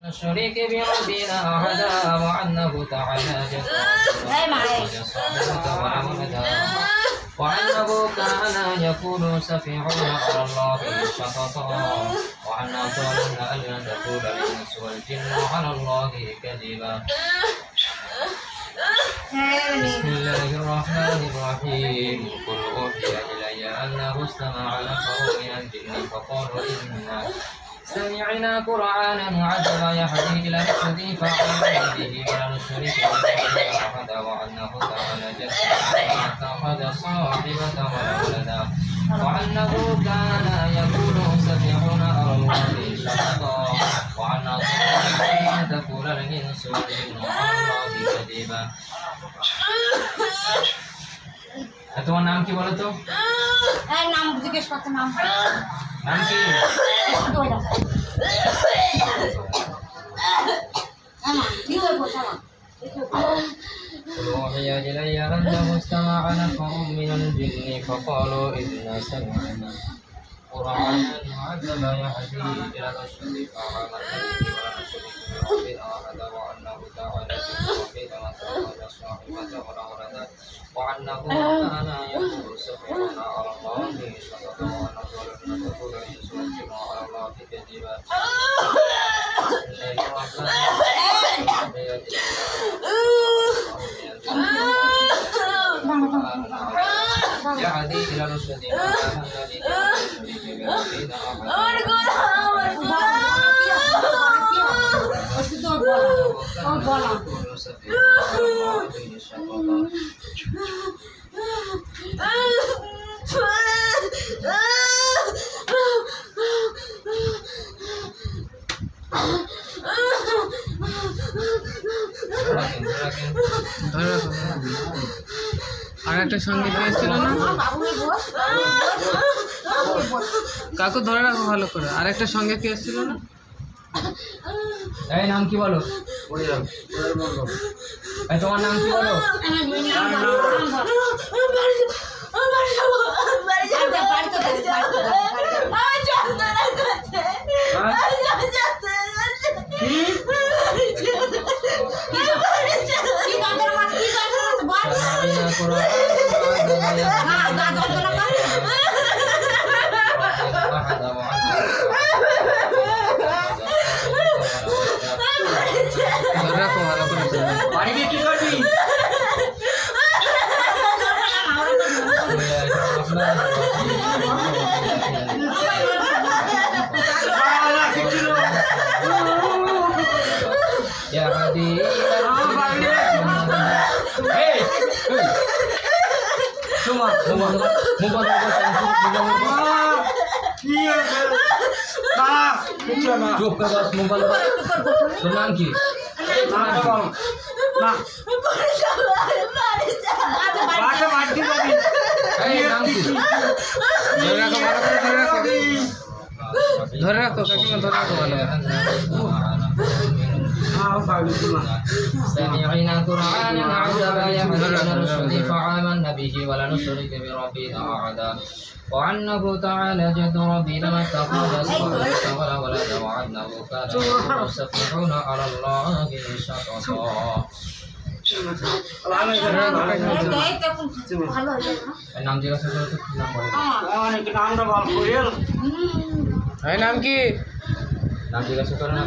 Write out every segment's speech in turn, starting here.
الشريك بربنا أحدا وأنه تعالى جد وأنه كان يقول سفيهنا على الله شططا وأنه ظننا أن لن تقول الإنس والجن على الله كذبا بسم الله الرحمن الرحيم قل أوحي إلي أنه استمع نفر من الجن فقالوا إنا سمعنا قرآنا عجبا يهدي إلى الرشد فآمنا به ولا نشرك به أحدا وأنه تعالى جد ما اتخذ صاحبة ولا ولدا وأنه كان يقول سفيهنا على الله شططا وأنه أن تقول الإنس والجن على الله كذبا তোমার নাম কি বলো তো? নাম জিজ্ঞেস করতে নাম কি? وأوحي إلي أنه استمع نفر من الجن فقالوا إنا سمعنا قرآنا عجبا يهدي إلى الرشد فآمنا به ولا نشرك بربنا أحدا وأنه تعالى جد ربنا ما اتخذ صاحبة ولا ولدا وأنه كان يقول سفيهنا على الله شططا وأنه لم تقول الإنس والجن على الله كذبا يهدي إلى الرشد فآمنا به ولا نشرك আর একটা সঙ্গে পেয়েছিল না কাকু ধরে রাখো ভালো করে আর একটা সঙ্গে পেয়েছিল না এই নাম কি বলো? এই তোমার নাম কি বলো? ধরে রাখো ভালো করে বাড়ি গিয়ে কি করবি? চুপ করে বস মোবাইল তোর নাম কি? ধরে রাখো কাকিমা ধরে রাখো ভালো سمعنا قرآنا عجبا يهدي إلى الرشد فآمنا به ولا نشرك بربنا أحدا وأنه تعالى جد ربنا ما اتخذ صاحبة ولا ولدا وأنه كان يقول سفيهنا على الله شططا নাম জিজ্ঞাসা করো তো কি নাম বলে? নাম কি? নাম জিজ্ঞাসা করো না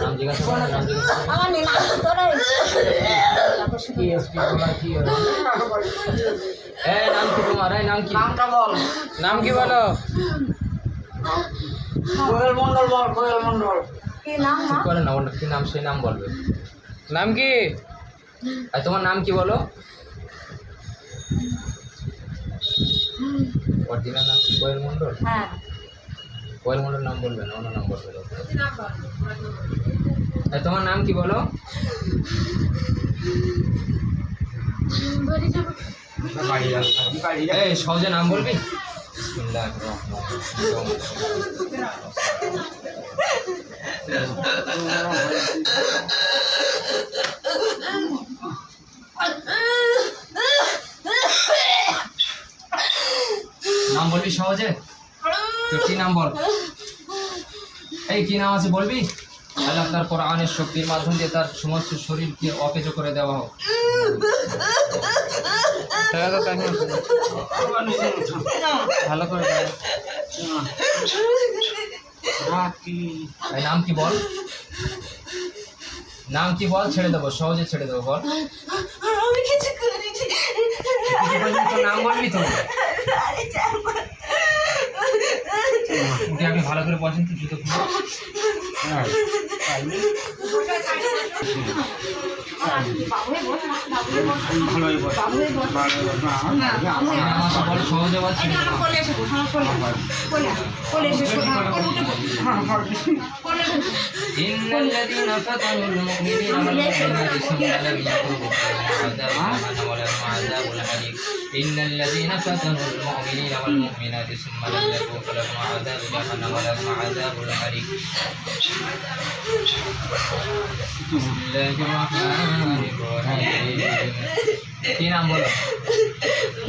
নাম জিজ্ঞাসা করো নাম নাম কি তোমার? নাম কি? নামটা বল নাম কি বলো? কোয়েল মন্ডল বল কোয়েল মন্ডল কি নাম না করে না ওটা কি নাম সেই নাম বলবে নাম কি? আর তোমার নাম কি বলো? অরিজিনাল নাম কি? কোয়েল মন্ডল? হ্যাঁ কোয়েল মন্ডল নাম বলবে না অন্য নাম বলবে আর তোমার নাম কি বলো? এই সহজে নাম বলবি? নাম বলবি সহজে? তোর কি নাম বল? এই কি নাম আছে বলবি? আল্লাহ তার কোরআনের শক্তির মাধ্যম দিয়ে তার সমস্ত শরীরকে অকেজ করে দেওয়া হোক। টাকা তো কাহিনী ভালো করে দাও। এই নাম কি বল? নাম কি বল? ছেড়ে দেবো, সহজে ছেড়ে দেবো, বল। আমি কিছু করিনি। তোর নাম বলবি তো? ওকে আপনি ভালো করে বসেন তো, জুতো খুলে। বাবুই বল না, বাবুই বল। বাবুই বল। আমাকে বল, সহজে বল, ছেড়ে এটা দেবো। আমার কোলে এসে বস, আমার কোলে। কোলে এসে শোনা, কোলে উঠে বস। কোলে উঠে বস। إن الذين فتنوا المؤمنين والمؤمنات ثم لم يتوبوا فلهم عذاب أليم. إن الذين فتنوا المؤمنين والمؤمنات ثم لم يتوبوا فلهم عذاب جهنم ولهم عذاب أليم. بسم الله الرحمن الرحيم. কি নাম বলো?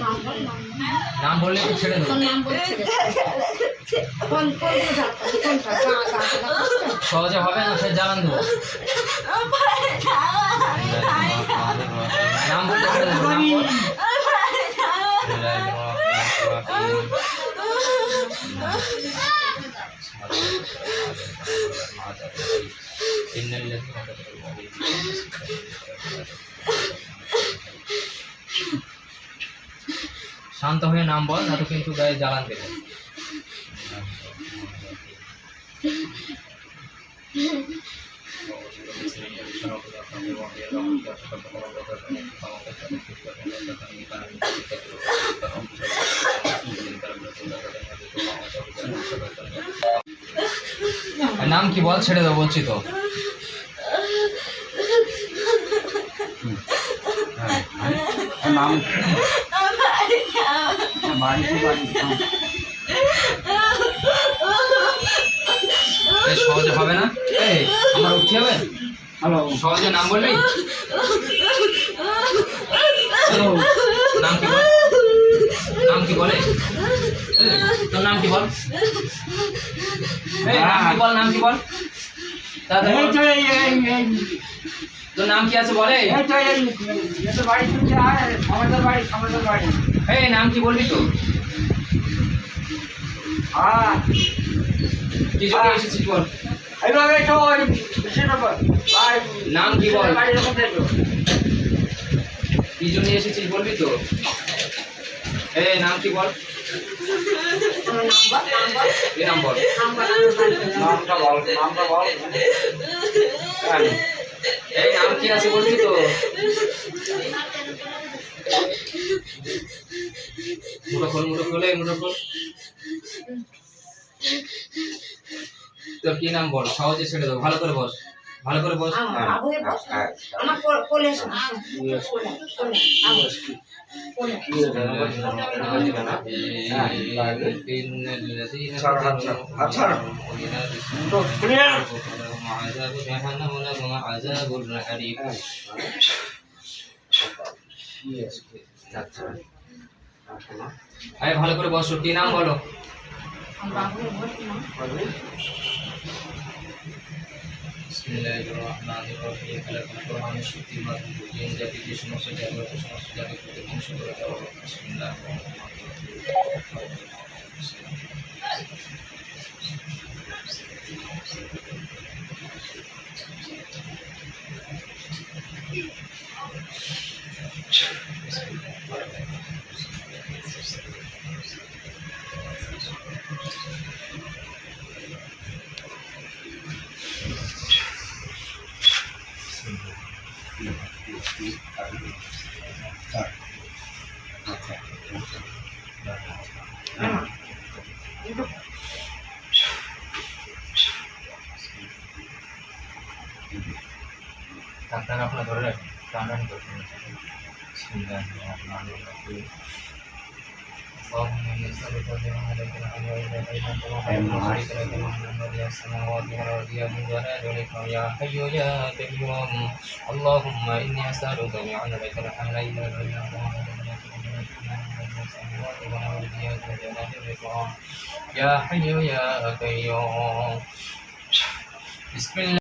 নাম বল, নাম বল। নাম বললে তো ছেড়ে দেবো। তোর নাম বলছে রে। কোনটা কোনটা সহজে হবে না, সে জানান দেবো। নাম বলতে ছেড়ে দেবো, নাম বল। إن الذين كفروا শান্ত হয়ে নাম বল, না তো কিন্তু গায়ে জ্বালান দেবে। নাম কি বল? ছেড়ে দেবো বলছি তো। নাম বাড়ি এই সহজে হবে না, এই আমার উঠতে হবে। হ্যালো সহজে নাম বলবি? হ্যালো নাম কি বল? নাম কি বলে? তোর নাম কি বল? এই নাম কি বল? নাম কি বল? তাড়াতাড়ি বল। তোর নাম কি আছে বলে? আমাদের বাড়ি এই নাম কি বলবি তো? কি জন্য এসেছিস বল? নাম কি বল? কি জন্য এসেছিস বলবি তো? এই নাম কি বল? এই নাম বল। নামটা বল এই নাম কি আছে বলবি তো? মুঠো খোল, এই মুঠো খোল। তোর কি নাম বল? সহজে ছেড়ে দেবো, ভালো করে বস, ভালো করে বস। বাবুই বস। আমার কোলে এসে বস। কোলে কোলে আরে ভালো করে বসো, কি নাম বলো? বাবুই বস না। বিসমিল্লাহিররহমানিররহিম। আল্লাহ কোরআনের শক্তির মাধ্যমে জিন জাতি যে সমস্ত জাগ্রত সমস্ত জাতিকে ধ্বংস করে দেওয়া হোক। আপনারা আপনার ধরে রাখুন, টান করছেন। বিসমিল্লাহিররহমানিররহিম। اللهم إني أسألك بما عليك الحمد وإليك الحمد وما شريك لك محمد يا السماوات والأرض يا ذا الجلال والإكرام يا حي يا قيوم. اللهم إني أسألك بأن لك الحمد إلا يا حي يا قيوم. বিসমিল্লাহ